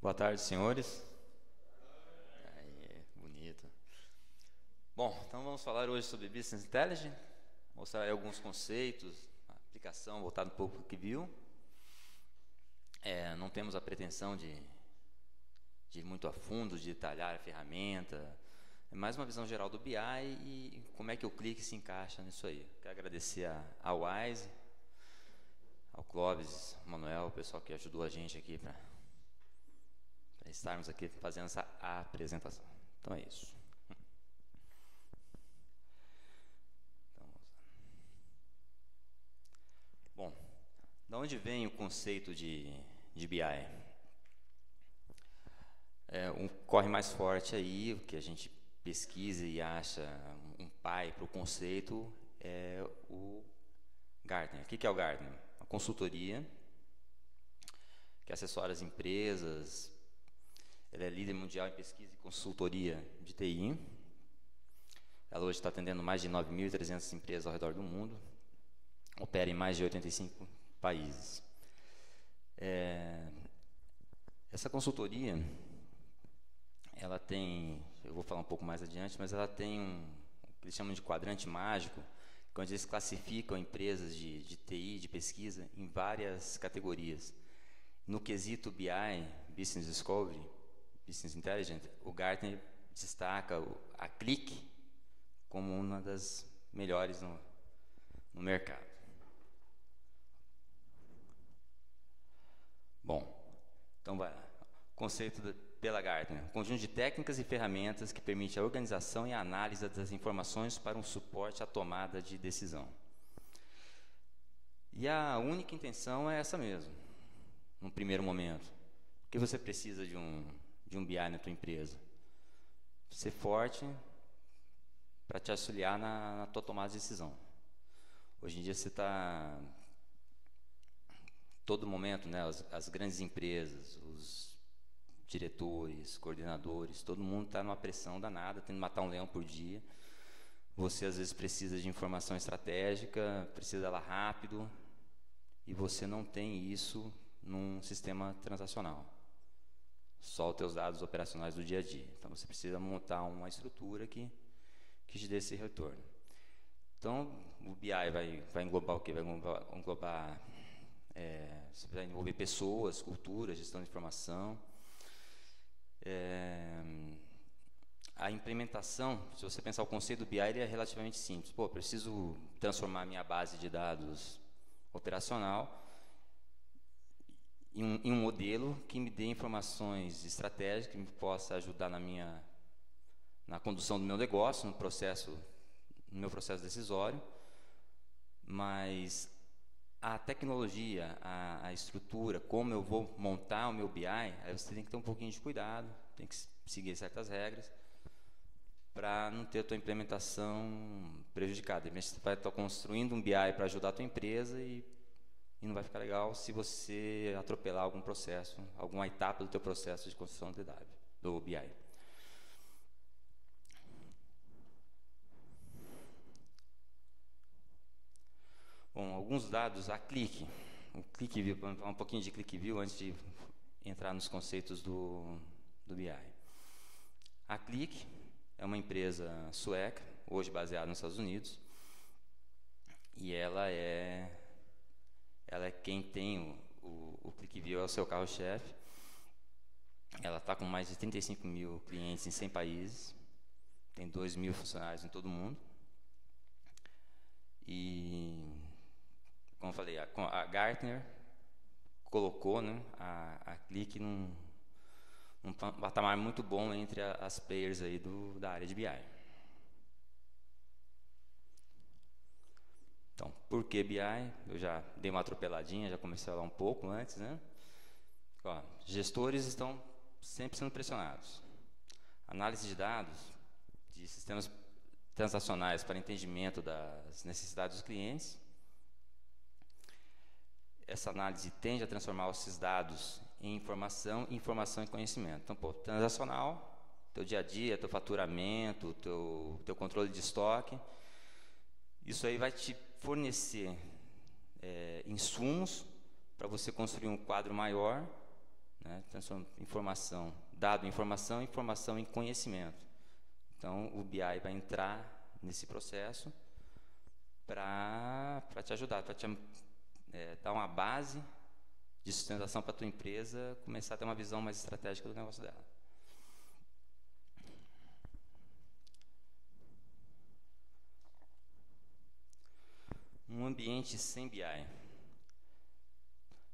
Boa tarde, senhores. Aí, bonito. Bom, então vamos falar hoje sobre Business Intelligence, mostrar aí alguns conceitos, a aplicação voltada um pouco para o que viu. Não temos a pretensão de ir muito a fundo, de detalhar a ferramenta. É mais uma visão geral do BI e como é que o Clique se encaixa nisso aí. Quero agradecer a Wise, ao Clóvis, ao Manuel, o pessoal que ajudou a gente aqui para estarmos aqui fazendo essa apresentação. Então é isso. Então, bom, de onde vem o conceito de BI? Corre mais forte aí, o que a gente pesquisa e acha um pai para o conceito é o Gartner. O que é o Gartner? Uma consultoria que assessora as empresas. Ela é líder mundial em pesquisa e consultoria de TI. Ela hoje está atendendo mais de 9.300 empresas ao redor do mundo. Opera em mais de 85 países. Essa consultoria, ela tem, eu vou falar um pouco mais adiante, mas ela tem o que eles chamam de quadrante mágico, onde eles classificam empresas de TI, de pesquisa, em várias categorias. No quesito BI, Business Discovery, Business Intelligence, o Gartner destaca a Click como uma das melhores no mercado. Bom, então vai lá. Conceito pela Gartner: um conjunto de técnicas e ferramentas que permite a organização e a análise das informações para um suporte à tomada de decisão. E a única intenção é essa mesmo, num primeiro momento. O que você precisa de um BI na tua empresa? Ser forte para te auxiliar na tua tomada de decisão. Hoje em dia você está, todo momento, né, as grandes empresas, os diretores, coordenadores, todo mundo está numa pressão danada, tendo que matar um leão por dia. Você às vezes precisa de informação estratégica, precisa dela rápido, e você não tem isso num sistema transacional. Só os teus dados operacionais do dia a dia. Então você precisa montar uma estrutura que te dê esse retorno. Então o BI vai englobar o quê? Vai englobar você vai envolver pessoas, cultura, gestão de informação. A implementação, se você pensar o conceito do BI, ele é relativamente simples. Preciso transformar minha base de dados operacional em um modelo que me dê informações estratégicas, que me possa ajudar na condução do meu negócio, no meu processo decisório. Mas a tecnologia, a estrutura, como eu vou montar o meu BI, aí você tem que ter um pouquinho de cuidado, tem que seguir certas regras para não ter a tua implementação prejudicada. Você vai estar construindo um BI para ajudar a tua empresa e não vai ficar legal se você atropelar algum processo, alguma etapa do teu processo de construção do BI. Bom, alguns dados, a Click. O ClickView, vamos falar um pouquinho de ClickView antes de entrar nos conceitos do BI. A Click é uma empresa sueca, hoje baseada nos Estados Unidos, e ela é quem tem o ClickView, é o seu carro-chefe. Ela está com mais de 35 mil clientes em 100 países, tem 2.000 funcionários em todo o mundo. E, como eu falei, a Gartner colocou, né, a Click num patamar muito bom entre as players aí da área de BI. Então, por que BI? Eu já dei uma atropeladinha, já comecei a falar um pouco antes, né? Gestores estão sempre sendo pressionados. Análise de dados de sistemas transacionais para entendimento das necessidades dos clientes. Essa análise tende a transformar esses dados em informação em conhecimento. Então, transacional, teu dia a dia, teu faturamento, teu controle de estoque, isso aí vai te fornecer insumos para você construir um quadro maior, né, Transforma informação, dado em informação, informação em conhecimento. Então, o BI vai entrar nesse processo para te ajudar, para te dar uma base de sustentação para a tua empresa começar a ter uma visão mais estratégica do negócio dela. Um ambiente sem BI.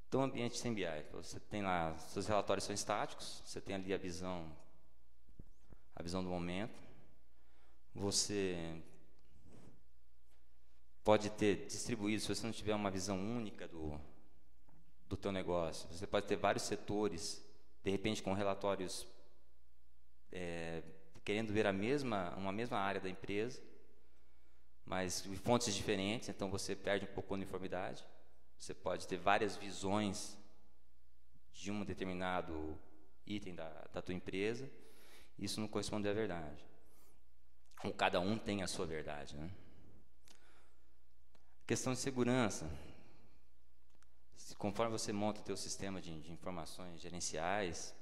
Então, ambiente sem BI, você tem lá, seus relatórios são estáticos, você tem ali a visão do momento, você pode ter distribuído, se você não tiver uma visão única do teu negócio, você pode ter vários setores, de repente com relatórios querendo ver uma mesma área da empresa, mas de fontes diferentes, então você perde um pouco a uniformidade. Você pode ter várias visões de um determinado item da tua empresa. Isso não corresponde à verdade. Ou cada um tem a sua verdade, né? Questão de segurança. Conforme você monta o teu sistema de informações gerenciais,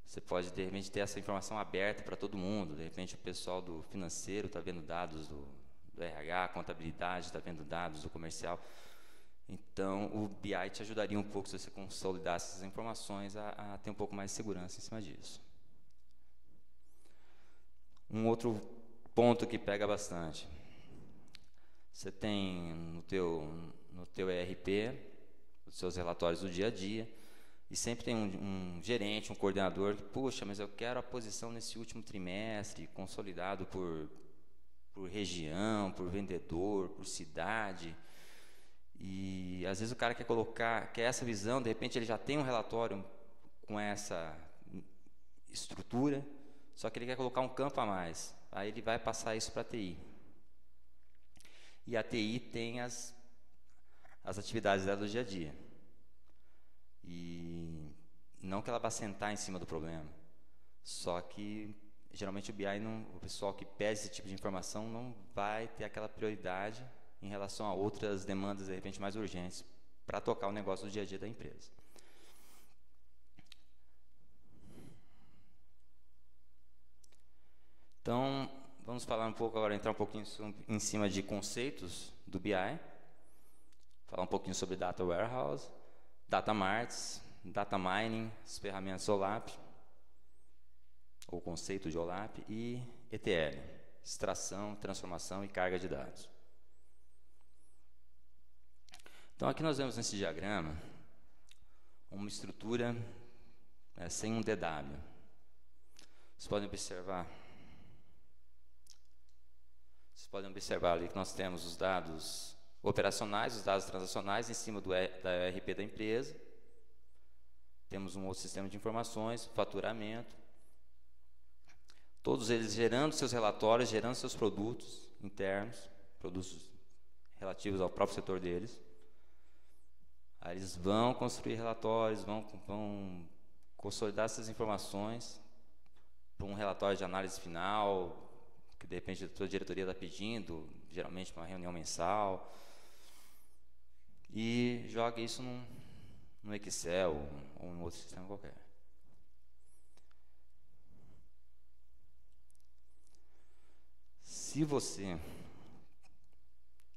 você pode, de repente, ter essa informação aberta para todo mundo. De repente, o pessoal do financeiro está vendo dados do RH, a contabilidade está vendo dados do comercial. Então, o BI te ajudaria um pouco, se você consolidasse essas informações, a ter um pouco mais de segurança em cima disso. Um outro ponto que pega bastante. Você tem no teu ERP, os seus relatórios do dia a dia, e sempre tem um gerente, um coordenador que, puxa, mas eu quero a posição nesse último trimestre, consolidado por região, por vendedor, por cidade. E às vezes o cara quer essa visão, de repente ele já tem um relatório com essa estrutura, só que ele quer colocar um campo a mais. Aí ele vai passar isso para a TI. E a TI tem as atividades dela do dia a dia. E não que ela vá sentar em cima do problema, só que geralmente o pessoal que pede esse tipo de informação não vai ter aquela prioridade em relação a outras demandas, de repente, mais urgentes para tocar o negócio do dia a dia da empresa. Então, vamos falar um pouco agora, entrar um pouquinho em cima de conceitos do BI, falar um pouquinho sobre Data Warehouse, Data Marts, Data Mining, as ferramentas OLAP, ou conceito de OLAP, e ETL, extração, transformação e carga de dados. Então, aqui nós vemos nesse diagrama uma estrutura sem um DW. Vocês podem observar ali que nós temos os dados operacionais, os dados transacionais em cima da ERP da empresa. Temos um outro sistema de informações, faturamento. Todos eles gerando seus relatórios, gerando seus produtos internos, produtos relativos ao próprio setor deles. Aí eles vão construir relatórios, vão consolidar essas informações para um relatório de análise final, que de repente a sua diretoria está pedindo, geralmente para uma reunião mensal, e joga isso no Excel ou em outro sistema qualquer. Se você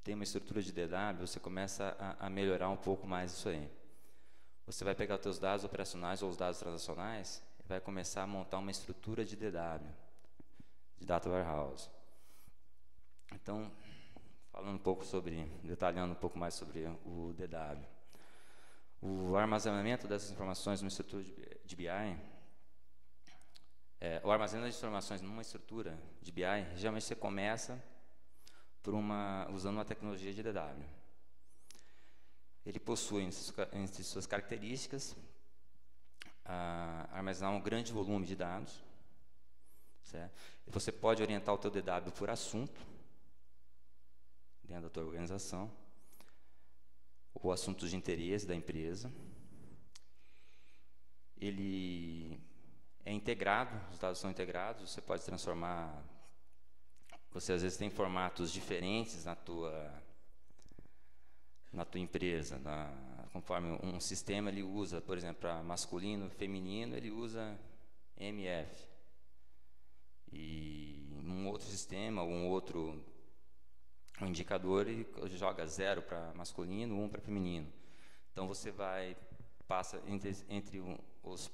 tem uma estrutura de DW, você começa a melhorar um pouco mais isso aí. Você vai pegar os seus dados operacionais ou os dados transacionais e vai começar a montar uma estrutura de DW, de Data Warehouse. Então, detalhando um pouco mais sobre o DW. O armazenamento dessas informações numa estrutura de BI, o armazenamento de informações numa estrutura de BI, geralmente você começa usando uma tecnologia de DW. Ele possui, entre suas características, armazenar um grande volume de dados. Certo? E você pode orientar o teu DW por assunto, dentro da tua organização, ou assuntos de interesse da empresa. Ele é integrado, os dados são integrados, você pode transformar. Você às vezes tem formatos diferentes na tua empresa, conforme um sistema ele usa, por exemplo, para masculino, feminino, ele usa MF. E um outro sistema, um indicador, ele joga 0 para masculino, 1 para feminino. Então você passa entre os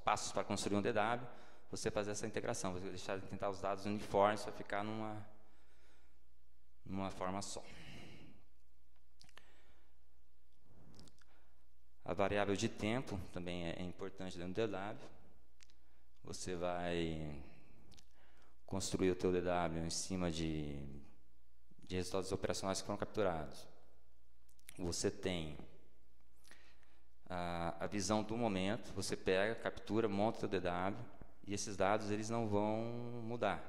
passos para construir um DW, você fazer essa integração, você deixar de tentar os dados uniformes para ficar numa forma só. A variável de tempo também é importante dentro do DW. Você vai construir o teu DW em cima de resultados operacionais que foram capturados. Você tem a visão do momento, você pega, captura, monta o teu DW, e esses dados eles não vão mudar.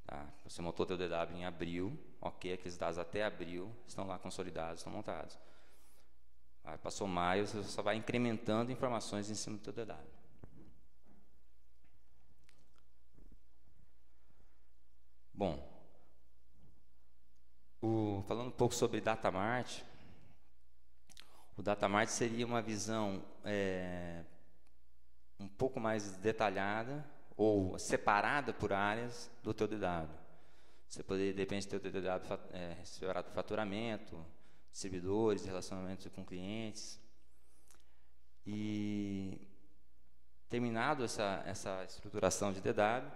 Tá? Você montou o teu DW em abril, ok, aqueles dados até abril estão lá consolidados, estão montados. Passou maio, você só vai incrementando informações em cima do teu DW. Bom, falando um pouco sobre Datamart, o Datamart seria uma visão um pouco mais detalhada ou separada por áreas do teu DW. Você poderia, de repente, ter o teu DW separado por faturamento, servidores, relacionamentos com clientes. E terminado essa estruturação de DW,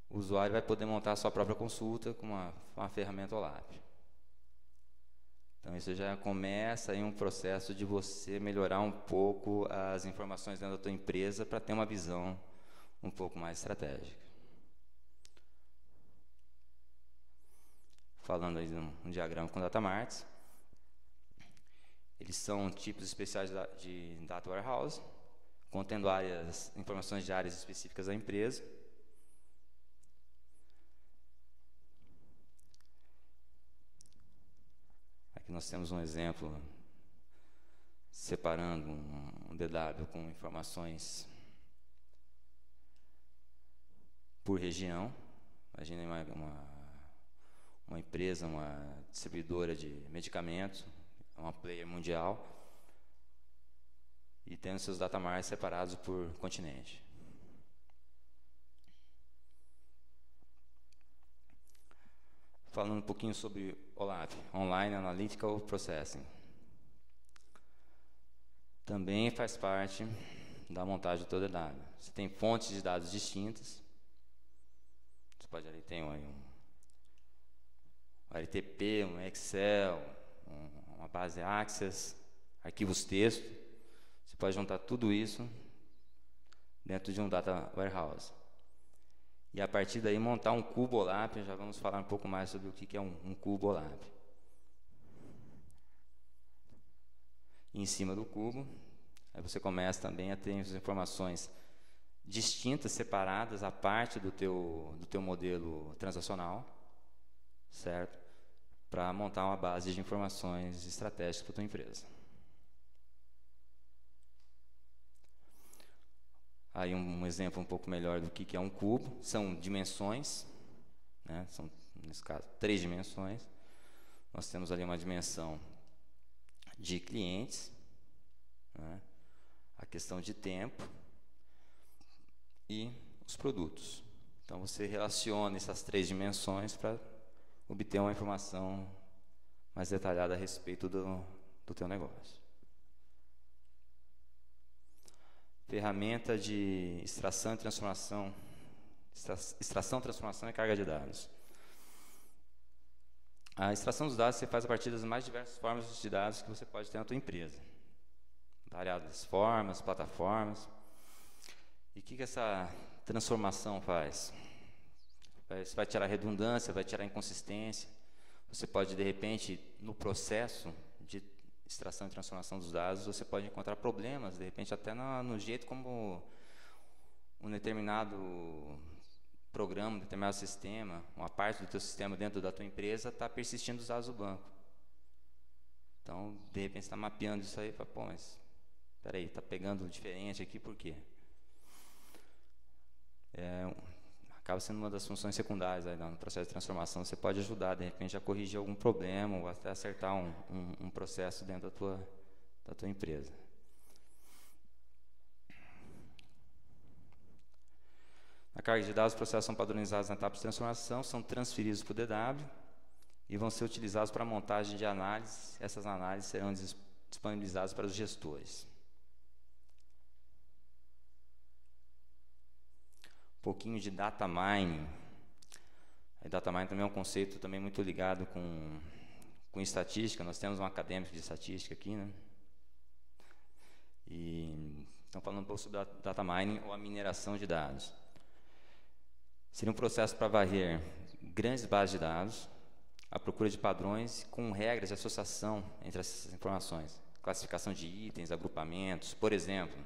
o usuário vai poder montar a sua própria consulta com uma ferramenta OLAP. Então isso já começa aí um processo de você melhorar um pouco as informações dentro da tua empresa para ter uma visão um pouco mais estratégica. Falando aí de um diagrama com Datamarts, eles são tipos especiais de Data Warehouse, contendo informações de áreas específicas da empresa. Aqui nós temos um exemplo separando um DW com informações por região. Imagine uma empresa, uma distribuidora de medicamentos, uma player mundial, e tendo seus datamarts separados por continente. Falando um pouquinho sobre OLAP, Online Analytical Processing. Também faz parte da montagem do teu DW. Você tem fontes de dados distintas. Você pode ali ter um RTP, um Excel, uma base Access, arquivos texto. Você pode juntar tudo isso dentro de um Data Warehouse. E a partir daí montar um cubo OLAP. Já vamos falar um pouco mais sobre o que é um cubo OLAP. E em cima do cubo, aí você começa também a ter as informações distintas, separadas, a parte do teu modelo transacional, certo? Para montar uma base de informações estratégicas para a tua empresa. Aí um exemplo um pouco melhor do que é um cubo. São dimensões, né? São, nesse caso, 3 dimensões. Nós temos ali uma dimensão de clientes, né? A questão de tempo e os produtos. Então você relaciona essas 3 dimensões para obter uma informação mais detalhada a respeito do teu negócio. Ferramenta de extração e transformação. Extração, transformação e carga de dados. A extração dos dados você faz a partir das mais diversas formas de dados que você pode ter na tua empresa. Variadas formas, plataformas. E o que essa transformação faz? Você vai tirar redundância, vai tirar inconsistência. Você pode, de repente, no processo de extração e transformação dos dados, você pode encontrar problemas, de repente até no jeito como um determinado programa, um determinado sistema, uma parte do teu sistema dentro da tua empresa está persistindo os dados do banco. Então, de repente, você está mapeando isso aí e fala, pô, mas espera aí, está pegando diferente aqui, por quê? acaba sendo uma das funções secundárias aí no processo de transformação. Você pode ajudar, de repente, a corrigir algum problema ou até acertar um processo dentro da tua empresa. Na carga de dados, os processos são padronizados na etapa de transformação, são transferidos para o DW e vão ser utilizados para a montagem de análises. Essas análises serão disponibilizadas para os gestores. Um pouquinho de data mining. A data mining também é um conceito também muito ligado com estatística. Nós temos um acadêmico de estatística aqui, né? E estamos falando um pouco sobre data mining ou a mineração de dados. Seria um processo para varrer grandes bases de dados, a procura de padrões com regras de associação entre essas informações, classificação de itens, agrupamentos, por exemplo,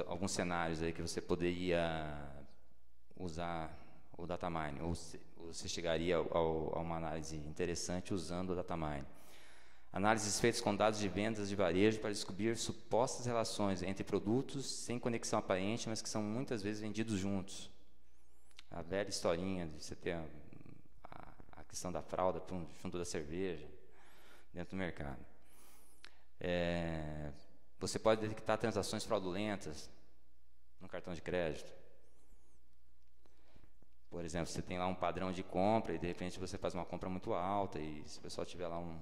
alguns cenários aí que você poderia usar o data mining, ou você chegaria a uma análise interessante usando o data mining. Análises feitas com dados de vendas de varejo para descobrir supostas relações entre produtos sem conexão aparente, mas que são muitas vezes vendidos juntos. A velha historinha de você ter a questão da fralda junto da cerveja dentro do mercado. Você pode detectar transações fraudulentas no cartão de crédito. Por exemplo, você tem lá um padrão de compra e de repente você faz uma compra muito alta e se o pessoal tiver lá um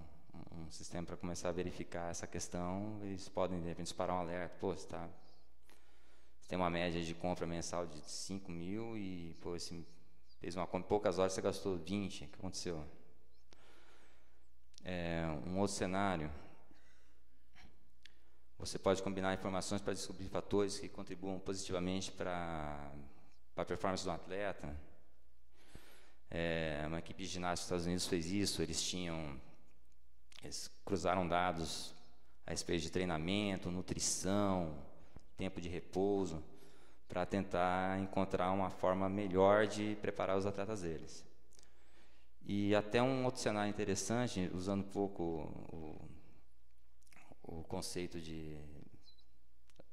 sistema para começar a verificar essa questão, eles podem de repente disparar um alerta. Pô, você tem uma média de compra mensal de 5 mil e pô, você fez uma compra em poucas horas, você gastou 20. O que aconteceu? Um outro cenário, você pode combinar informações para descobrir fatores que contribuam positivamente para a performance do atleta. Uma equipe de ginástica dos Estados Unidos fez isso. Eles cruzaram dados a respeito de treinamento, nutrição, tempo de repouso, para tentar encontrar uma forma melhor de preparar os atletas deles. E até um outro cenário interessante, usando um pouco o conceito de...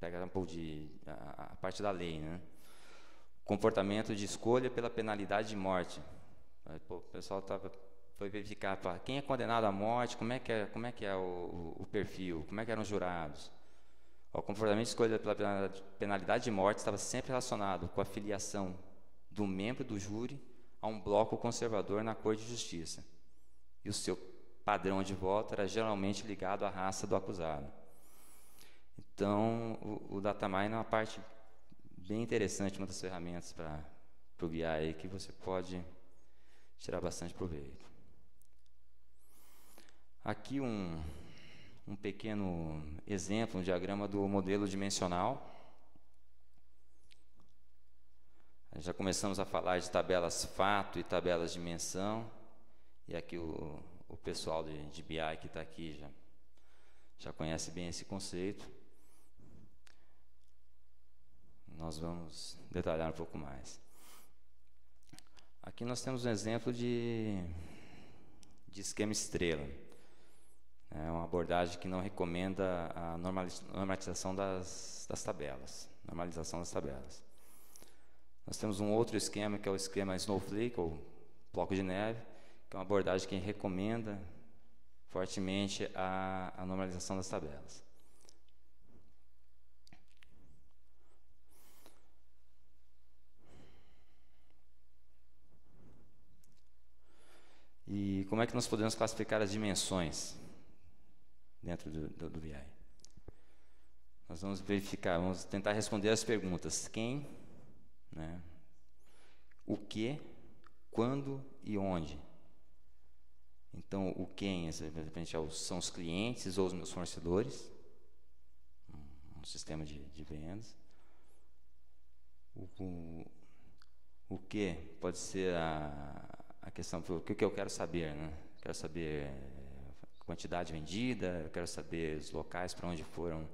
pegar um pouco a parte da lei, né? Comportamento de escolha pela penalidade de morte. Pô, o pessoal foi verificar quem é condenado à morte, como é que é o perfil, como é que eram os jurados. O comportamento de escolha pela penalidade de morte estava sempre relacionado com a filiação do membro do júri a um bloco conservador na Corte de Justiça. E o seu padrão de voto era geralmente ligado à raça do acusado. Então, o data mining é uma parte bem interessante, uma das ferramentas para o BI aí, que você pode tirar bastante proveito. Aqui um pequeno exemplo, um diagrama do modelo dimensional. Já começamos a falar de tabelas fato e tabelas dimensão, e aqui o pessoal de BI que está aqui já conhece bem esse conceito. Nós vamos detalhar um pouco mais. Aqui nós temos um exemplo de esquema estrela. É uma abordagem que não recomenda a normalização das tabelas. Normalização das tabelas. Nós temos um outro esquema, que é o esquema Snowflake, ou bloco de neve, que é uma abordagem que recomenda fortemente a normalização das tabelas. E como é que nós podemos classificar as dimensões dentro do BI? Nós vamos verificar, vamos tentar responder as perguntas: quem, né, o que, quando e onde. Então, o quem, de repente, são os clientes ou os meus fornecedores, um sistema de vendas. O que pode ser a questão, o que eu quero saber, né? Quero saber a quantidade vendida, eu quero saber os locais para onde foram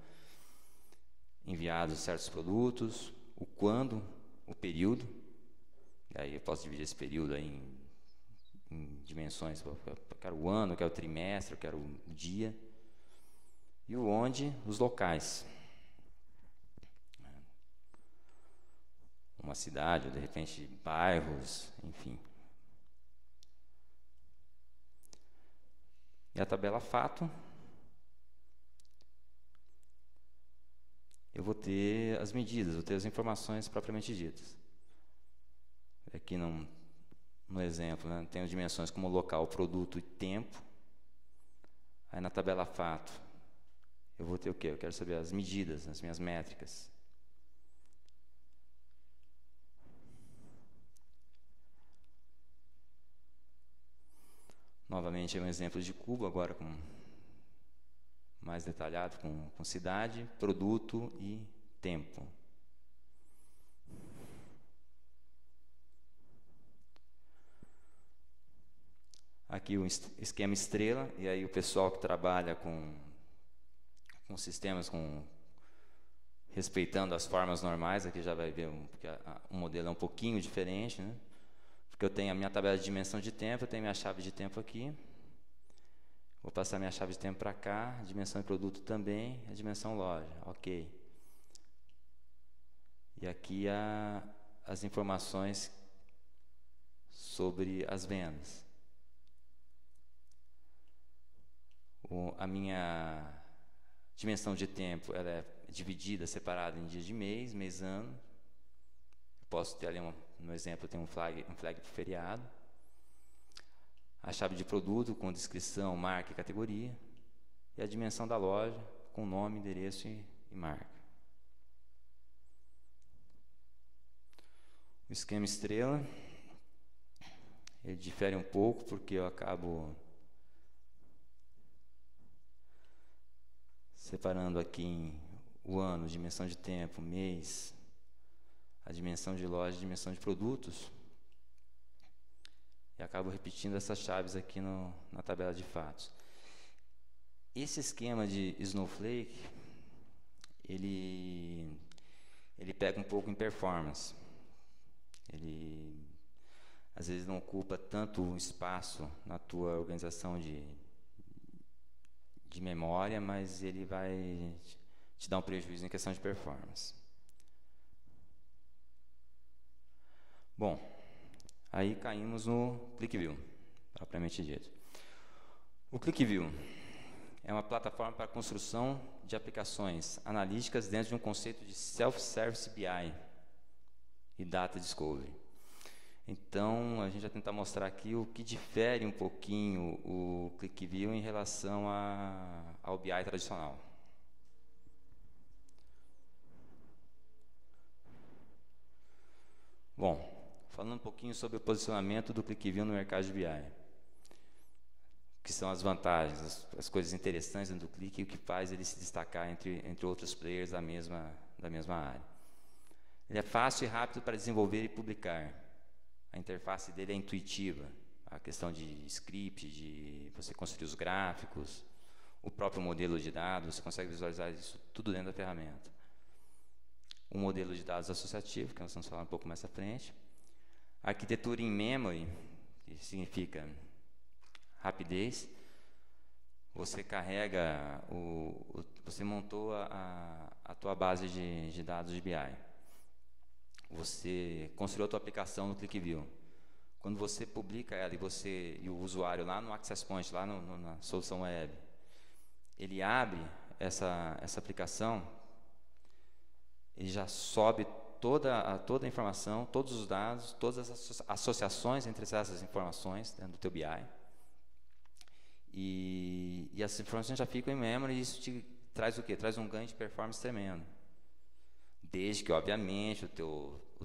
enviados certos produtos, o quando, o período, e aí eu posso dividir esse período aí em dimensões, eu quero o ano, eu quero o trimestre, eu quero o dia, e o onde, os locais. uma cidade, ou de repente bairros, enfim. E a tabela fato, eu vou ter as medidas, vou ter as informações propriamente ditas. Aqui no exemplo, né, tenho dimensões como local, produto e tempo. Aí na tabela fato, eu vou ter o quê? Eu quero saber as medidas, as minhas métricas. Novamente é um exemplo de cubo, agora mais detalhado, com cidade, produto e tempo. Aqui o esquema estrela, e aí o pessoal que trabalha com sistemas respeitando as formas normais, aqui já vai ver que o modelo é um pouquinho diferente, né? Porque eu tenho a minha tabela de dimensão de tempo, eu tenho minha chave de tempo aqui. Vou passar minha chave de tempo para cá, a dimensão de produto também, a dimensão loja, ok. E aqui as informações sobre as vendas. A minha dimensão de tempo, ela é dividida, separada em dias de mês, ano. Eu posso ter ali, no exemplo, eu tenho um flag de feriado. A chave de produto com descrição, marca e categoria. E a dimensão da loja com nome, endereço e marca. O esquema estrela, ele difere um pouco porque eu acabo separando aqui o ano, dimensão de tempo, mês, a dimensão de loja, a dimensão de produtos. E acabo repetindo essas chaves aqui na tabela de fatos. Esse esquema de Snowflake, ele pega um pouco em performance. Ele, às vezes, não ocupa tanto espaço na tua organização de memória, mas ele vai te dar um prejuízo em questão de performance. Bom, aí caímos no ClickView, propriamente dito. O ClickView é uma plataforma para a construção de aplicações analíticas dentro de um conceito de Self-Service BI e Data Discovery. Então, a gente vai tentar mostrar aqui o que difere um pouquinho o ClickView em relação ao BI tradicional. Bom, falando um pouquinho sobre o posicionamento do ClickView no mercado de BI. O que são as vantagens, as coisas interessantes do Click e o que faz ele se destacar entre outros players da mesma área. Ele é fácil e rápido para desenvolver e publicar. A interface dele é intuitiva. A questão de script, de você construir os gráficos, o próprio modelo de dados, você consegue visualizar isso tudo dentro da ferramenta. Um modelo de dados associativo, que nós vamos falar um pouco mais à frente. Arquitetura in memory, que significa rapidez. Você carrega, você montou a tua base de dados de BI. Você construiu a tua aplicação no ClickView. Quando você publica ela e o usuário lá no Access Point, lá na solução web, ele abre essa aplicação, ele já sobe toda a informação, todos os dados, todas as associações entre essas informações dentro do teu BI. E essas informações já ficam em memory e isso te traz o quê? Traz um ganho de performance tremendo. Desde que, obviamente, o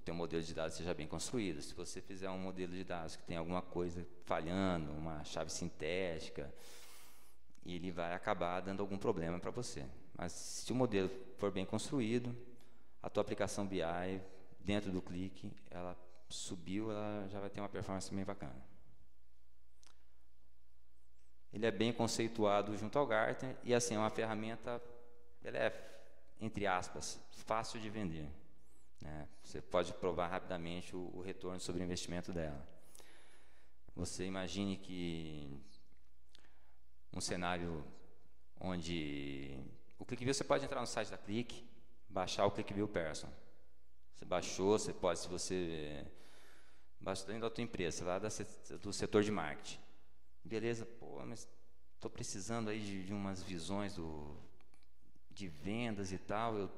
teu modelo de dados seja bem construído. Se você fizer um modelo de dados que tem alguma coisa falhando, uma chave sintética, ele vai acabar dando algum problema para você. Mas se o modelo for bem construído, a tua aplicação BI, dentro do Click, ela subiu, ela já vai ter uma performance bem bacana. Ele é bem conceituado junto ao Gartner e, assim, é uma ferramenta, ela é, entre aspas, fácil de vender. Né? Você pode provar rapidamente o retorno sobre o investimento dela. Você imagine que um cenário onde o ClickView, você pode entrar no site da Click, baixar o ClickView Person. Você baixou, você pode, se você baixa dentro da tua empresa, lá do setor de marketing. Beleza, pô, mas estou precisando aí de umas visões de vendas e tal.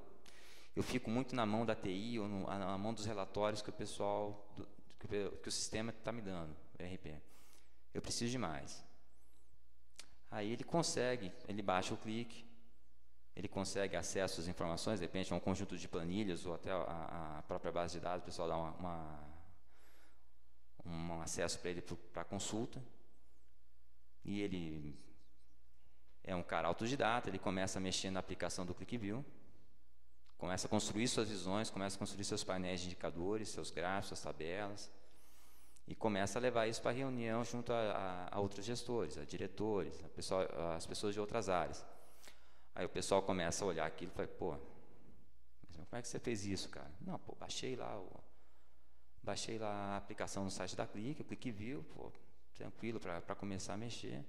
Eu fico muito na mão da TI ou na mão dos relatórios que o pessoal, que o sistema está me dando, ERP. Eu preciso de mais. Aí ele consegue, ele baixa o clique, ele consegue acesso às informações, de repente a um conjunto de planilhas ou até a própria base de dados, o pessoal dá um acesso para ele para consulta. E ele é um cara autodidata, ele começa a mexer na aplicação do ClickView, começa a construir suas visões, começa a construir seus painéis de indicadores, seus gráficos, suas tabelas, e começa a levar isso para reunião junto a outros gestores, a diretores, as pessoas de outras áreas. Aí o pessoal começa a olhar aquilo e fala, pô, mas como é que você fez isso, cara? Não, pô, baixei lá a aplicação no site da Click, o ClickView, pô, tranquilo para começar a mexer.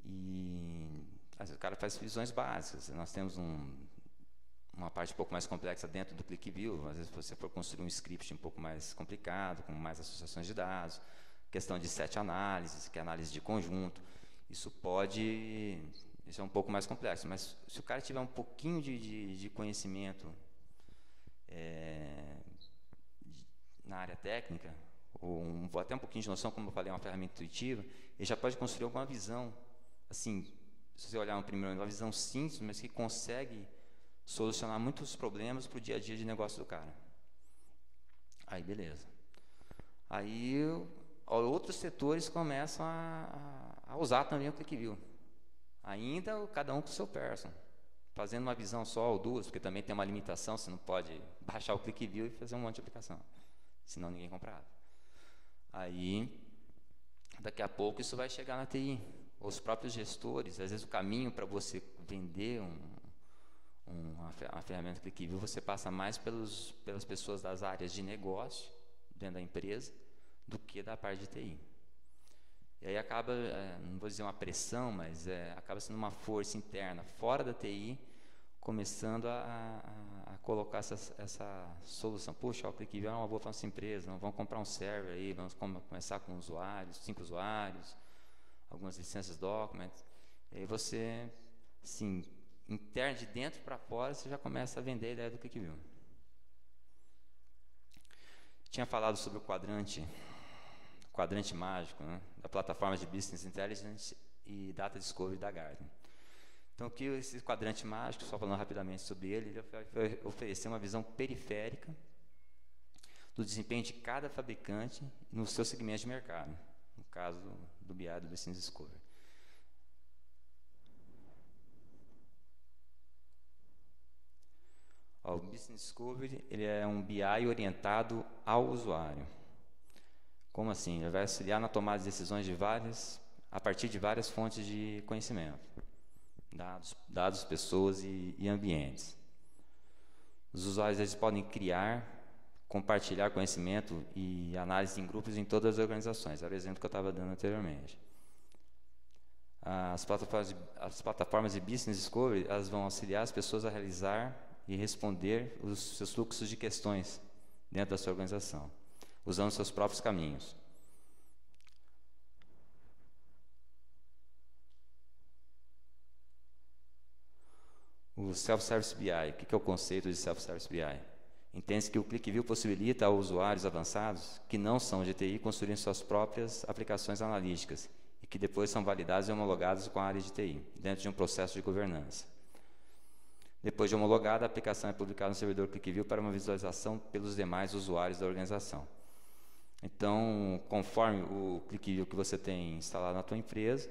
E às vezes o cara faz visões básicas. Nós temos uma parte um pouco mais complexa dentro do ClickView. Às vezes, se você for construir um script um pouco mais complicado, com mais associações de dados, questão de set análises, que é análise de conjunto, isso é um pouco mais complexo. Mas se o cara tiver um pouquinho de conhecimento na área técnica, ou até um pouquinho de noção, como eu falei, é uma ferramenta intuitiva, ele já pode construir alguma visão, assim, se você olhar uma visão simples, mas que consegue solucionar muitos problemas para o dia a dia de negócio do cara. Aí, beleza. Aí, outros setores começam a usar também o ClickView. Ainda, cada um com o seu person, fazendo uma visão só ou duas, porque também tem uma limitação, você não pode baixar o ClickView e fazer um monte de aplicação, senão ninguém comprava. Aí, daqui a pouco, isso vai chegar na TI. Os próprios gestores, às vezes o caminho para você vender uma ferramenta ClickView, você passa mais pelas pessoas das áreas de negócio, dentro da empresa, do que da parte de TI. E aí acaba, não vou dizer uma pressão, mas acaba sendo uma força interna, fora da TI, começando a colocar essa solução. Puxa, o ClickView é uma boa para a nossa empresa, vamos comprar um server aí, vamos começar com usuários, 5 usuários, algumas licenças documents. E aí você, assim, interno, de dentro para fora, você já começa a vender a ideia do ClickView. Tinha falado sobre o quadrante mágico, né, da plataforma de Business Intelligence e Data Discovery da Gartner. Então, o que esse quadrante mágico, só falando rapidamente sobre ele vai oferecer uma visão periférica do desempenho de cada fabricante no seu segmento de mercado, no caso do BI, do Business Discovery. O Business Discovery, ele é um BI orientado ao usuário. Como assim? Ele vai auxiliar na tomada de decisões a partir de várias fontes de conhecimento. Dados, pessoas e ambientes. Os usuários eles podem criar, compartilhar conhecimento e análise em grupos em todas as organizações. Era o exemplo que eu estava dando anteriormente. As plataformas de Business Discovery, elas vão auxiliar as pessoas a realizar e responder os seus fluxos de questões dentro da sua organização, usando seus próprios caminhos. O Self-Service BI, o que é o conceito de Self-Service BI? Entende-se que o ClickView possibilita a usuários avançados que não são de TI construírem suas próprias aplicações analíticas e que depois são validadas e homologadas com a área de TI, dentro de um processo de governança. Depois de homologada, a aplicação é publicada no servidor ClickView para uma visualização pelos demais usuários da organização. Então, conforme o ClickView que você tem instalado na tua empresa,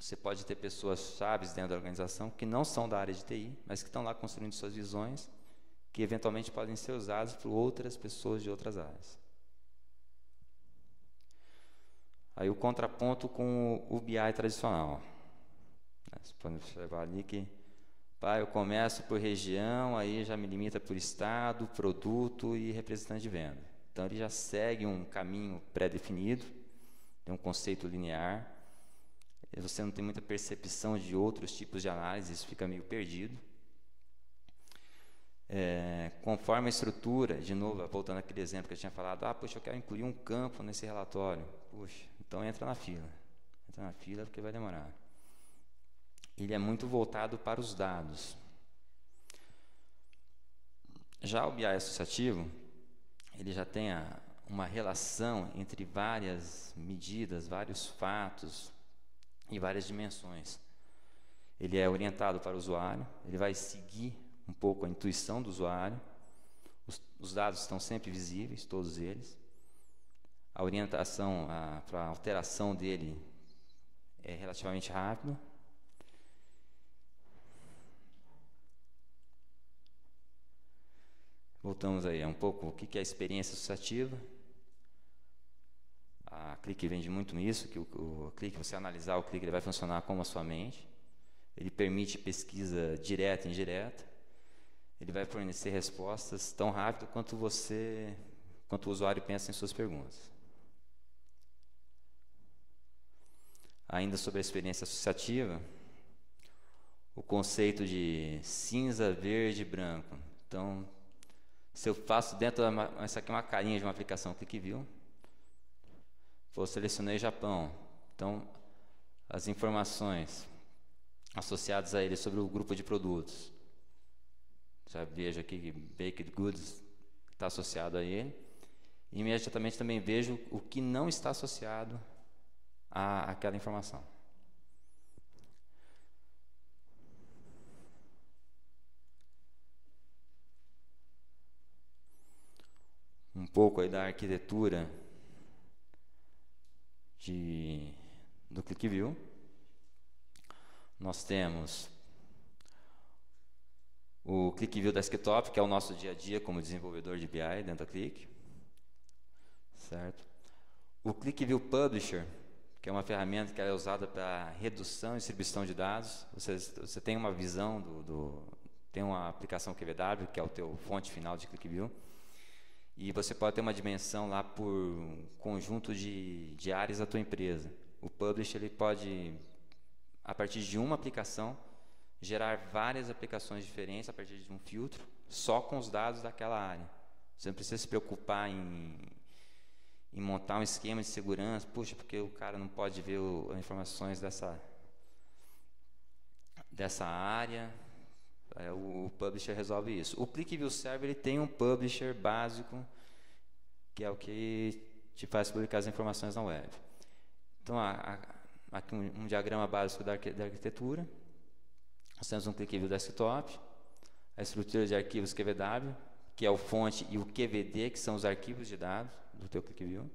você pode ter pessoas chaves dentro da organização que não são da área de TI, mas que estão lá construindo suas visões, que eventualmente podem ser usadas por outras pessoas de outras áreas. Aí o contraponto com o BI tradicional. Você pode observar ali que eu começo por região, aí já me limita por estado, produto e representante de venda. Então ele já segue um caminho pré-definido, tem um conceito linear. Você não tem muita percepção de outros tipos de análise, isso fica meio perdido. conforme a estrutura, de novo, voltando àquele exemplo que eu tinha falado, poxa, eu quero incluir um campo nesse relatório. Puxa, então entra na fila. Entra na fila porque vai demorar. Ele é muito voltado para os dados. Já o BI associativo, ele já tem uma relação entre várias medidas, vários fatos e várias dimensões. Ele é orientado para o usuário, ele vai seguir um pouco a intuição do usuário, os dados estão sempre visíveis, todos eles. A orientação para a alteração dele é relativamente rápida. Voltamos aí um pouco o que é a experiência associativa. A Qlik vende muito nisso, que o Qlik, você analisar o Qlik, ele vai funcionar como a sua mente. Ele permite pesquisa direta e indireta. Ele vai fornecer respostas tão rápido quanto o usuário pensa em suas perguntas. Ainda sobre a experiência associativa, o conceito de cinza, verde e branco. Então, se eu faço dentro essa aqui é uma carinha de uma aplicação ClickView, eu selecionei Japão, então as informações associadas a ele sobre o grupo de produtos, já vejo aqui que Baked Goods está associado a ele, e imediatamente também vejo o que não está associado àquela informação. Um pouco aí da arquitetura do ClickView. Nós temos o ClickView Desktop, que é o nosso dia a dia como desenvolvedor de BI dentro da Qlik, certo? O ClickView Publisher, que é uma ferramenta que é usada para redução e distribuição de dados. Você tem uma visão tem uma aplicação QVW, que é o teu fonte final de ClickView, e você pode ter uma dimensão lá por um conjunto de áreas da tua empresa. O Publisher, ele pode, a partir de uma aplicação, gerar várias aplicações diferentes a partir de um filtro, só com os dados daquela área. Você não precisa se preocupar em montar um esquema de segurança, puxa, porque o cara não pode ver as informações dessa área. O Publisher resolve isso. O ClickView Server, ele tem um Publisher básico, que é o que te faz publicar as informações na web. Então, aqui um diagrama básico da arquitetura. Nós temos um ClickView Desktop, a estrutura de arquivos QVW, que é o fonte, e o QVD, que são os arquivos de dados do teu ClickView.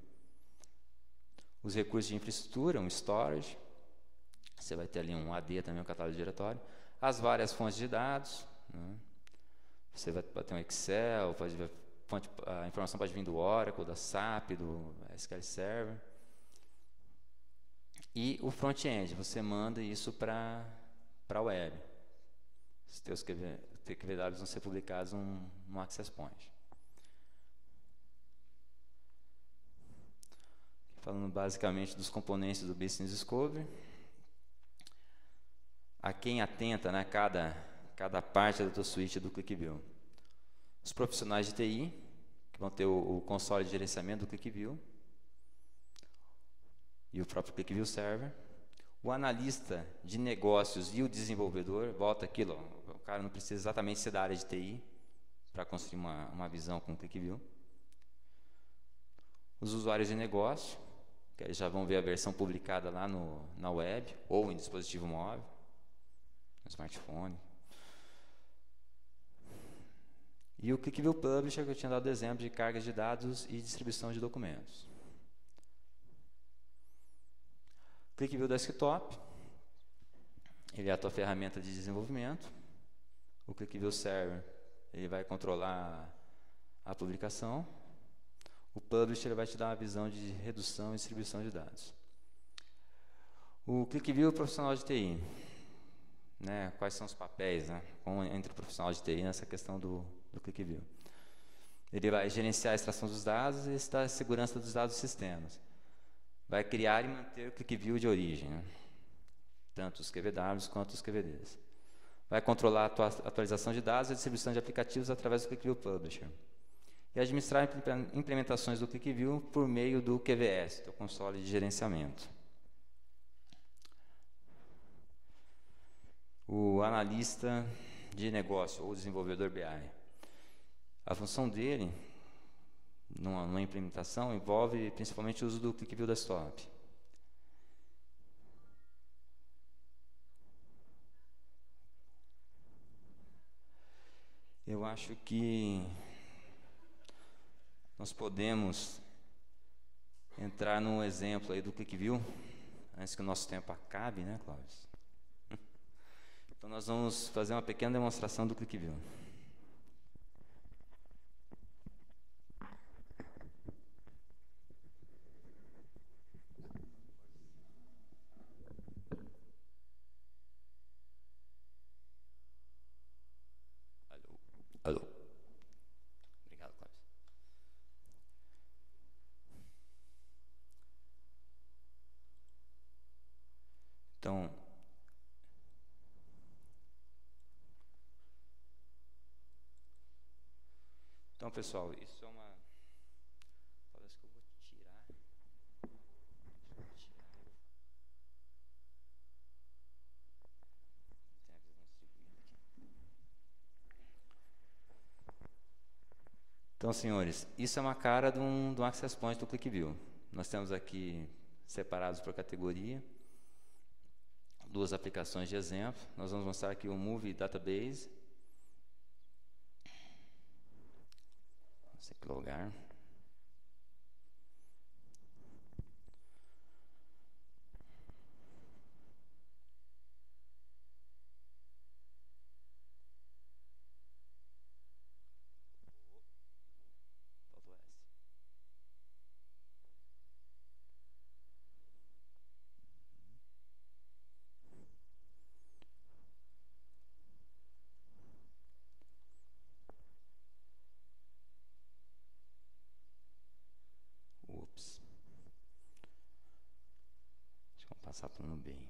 Os recursos de infraestrutura, um storage, você vai ter ali um AD também, um catálogo de diretório. As várias fontes de dados, né? Você vai ter um Excel, a informação pode vir do Oracle, da SAP, do SQL Server. E o front-end, você manda isso para a web. Os teus QVWs vão ser publicados no Access Point. Falando basicamente dos componentes do Business Discovery. A quem atenta, né, cada parte da tua suíte do ClickView. Os profissionais de TI, que vão ter o console de gerenciamento do ClickView e o próprio ClickView Server. O analista de negócios e o desenvolvedor, volta aquilo, o cara não precisa exatamente ser da área de TI para construir uma visão com o ClickView. Os usuários de negócio, que eles já vão ver a versão publicada lá na web ou em dispositivo móvel, no smartphone. E o ClickView Publisher, que eu tinha dado exemplo de carga de dados e distribuição de documentos. ClickView Desktop, ele é a tua ferramenta de desenvolvimento. O ClickView Server, ele vai controlar a publicação. O Publisher vai te dar uma visão de redução e distribuição de dados. O ClickView Profissional de TI, né? Quais são os papéis, né, entre o profissional de TI nessa questão do ClickView? Ele vai gerenciar a extração dos dados e a segurança dos dados dos sistemas. Vai criar e manter o ClickView de origem, né? Tanto os QVWs quanto os QVDs. vai controlar a atualização de dados e a distribuição de aplicativos através do QlikView Publisher. E administrar implementações do QlikView por meio do QVS, que é o console de gerenciamento. O analista de negócio, ou desenvolvedor BI. A função dele, numa implementação, envolve principalmente o uso do QlikView Desktop. Eu acho que nós podemos entrar num exemplo aí do QlikView, antes que o nosso tempo acabe, né, Cláudio? Então nós vamos fazer uma pequena demonstração do QlikView. Alô. Obrigado, Cláudio. Então, pessoal, isso é uma... Parece que eu vou tirar. Então, senhores, isso é uma cara de um Access Point do QlikView. Nós temos aqui separados por categoria, duas aplicações de exemplo. Nós vamos mostrar aqui o Movie Database. Não sei que lugar. Ups. Deixa eu passar para o bem.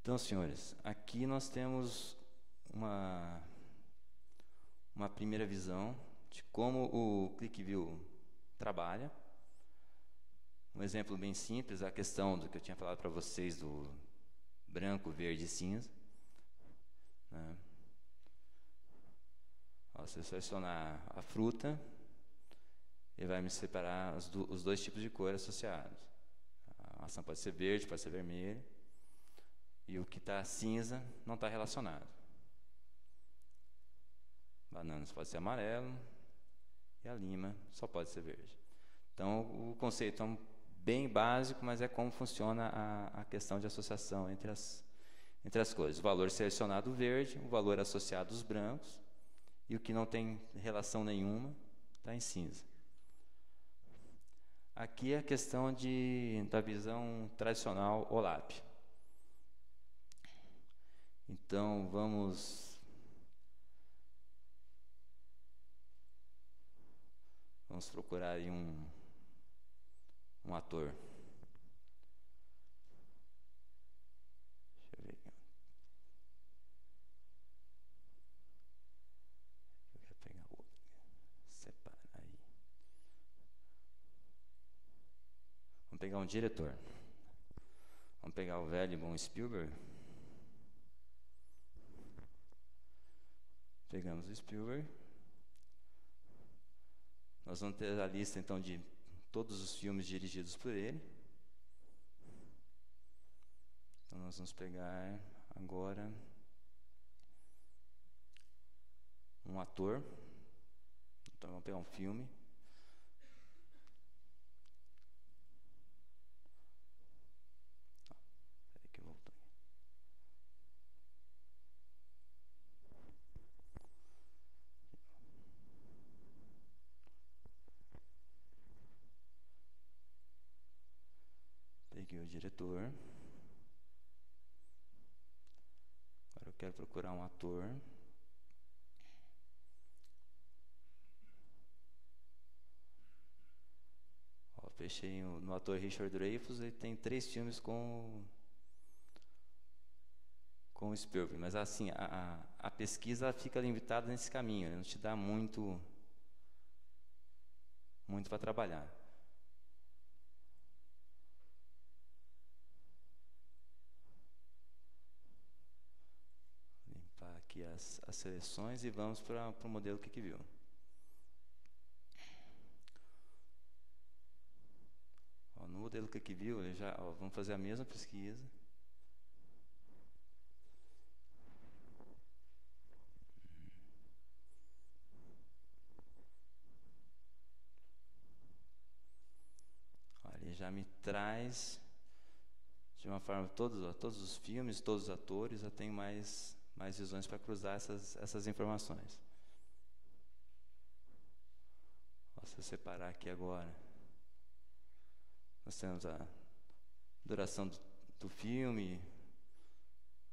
Então, senhores, aqui nós temos uma primeira visão de como o QlikView trabalha. Um exemplo bem simples, a questão do que eu tinha falado para vocês do branco, verde e cinza. Né? Se eu selecionar a fruta, ele vai me separar os dois tipos de cor associados. A maçã pode ser verde, pode ser vermelha. E o que está cinza não está relacionado. Bananas pode ser amarelo e a lima só pode ser verde. Então, o conceito é bem básico, mas é como funciona a questão de associação entre as cores. O valor selecionado verde, o valor associado os brancos, e o que não tem relação nenhuma está em cinza. Aqui é a questão da visão tradicional OLAP. Então, vamos procurar aí um ator. Deixa eu ver aqui. Eu quero pegar outro. Separar aí. Vamos pegar um diretor. Vamos pegar o velho e bom Spielberg. Pegamos o Spielberg. Nós vamos ter a lista, então, de todos os filmes dirigidos por ele. Então, nós vamos pegar agora um ator Então vamos pegar um filme. Peraí que voltou aqui. Peguei o diretor. Agora eu quero procurar um ator. Ó, fechei no ator Richard Dreyfuss. Ele tem 3 filmes com o Spielberg, mas assim, a pesquisa fica limitada nesse caminho, né? Não te dá muito para trabalhar. Limpar aqui as seleções e vamos para o modelo QuickView. Ó, no modelo QuickView, vamos fazer a mesma pesquisa. Ele já me traz de uma forma todos os filmes, todos os atores. Eu tenho mais visões para cruzar essas informações. Se eu separar aqui agora, nós temos a duração do filme,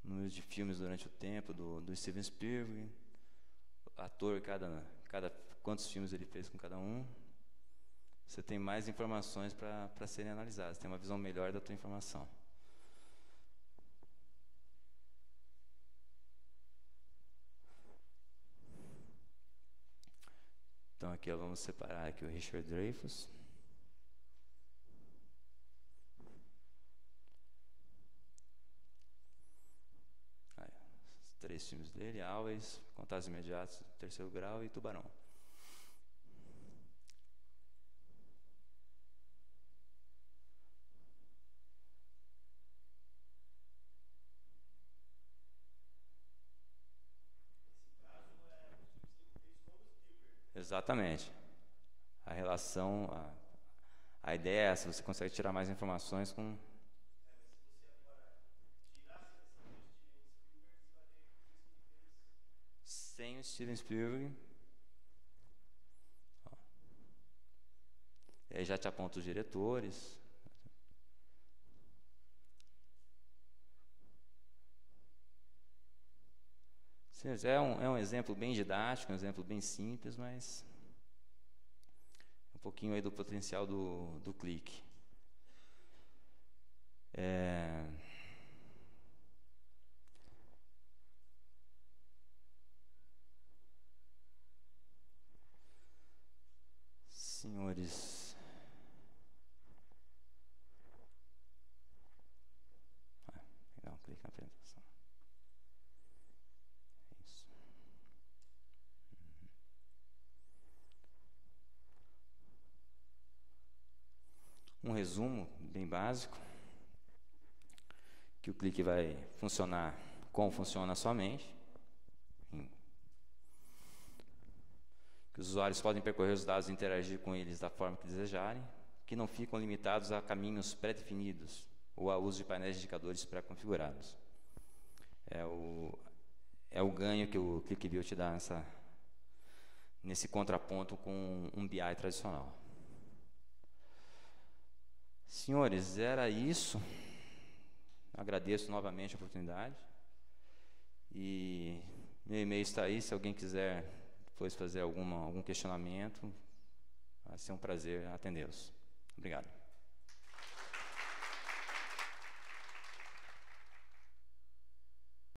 número de filmes durante o tempo do Steven Spielberg, ator, quantos filmes ele fez com cada um. Você tem mais informações para serem analisadas, tem uma visão melhor da tua informação. Então aqui vamos separar aqui o Richard Dreyfuss. Os 3 filmes dele: Always, Contatos Imediatos, Terceiro Grau e Tubarão. Exatamente. A relação, a ideia é essa: você consegue tirar mais informações com... Sem o Steven Spielberg. E aí já te aponta os diretores. É um exemplo bem didático, um exemplo bem simples, mas um pouquinho aí do potencial do clique. Senhores, vou dar um clique na apresentação. Isso. Um resumo bem básico, que o clique vai funcionar como funciona a sua mente, que os usuários podem percorrer os dados e interagir com eles da forma que desejarem, que não ficam limitados a caminhos pré-definidos ou a uso de painéis de indicadores pré-configurados. É o ganho que o QuickView te dá nesse contraponto com um BI tradicional. Senhores, era isso. Agradeço novamente a oportunidade. E meu e-mail está aí, se alguém quiser depois fazer algum questionamento, vai ser um prazer atendê-los. Obrigado.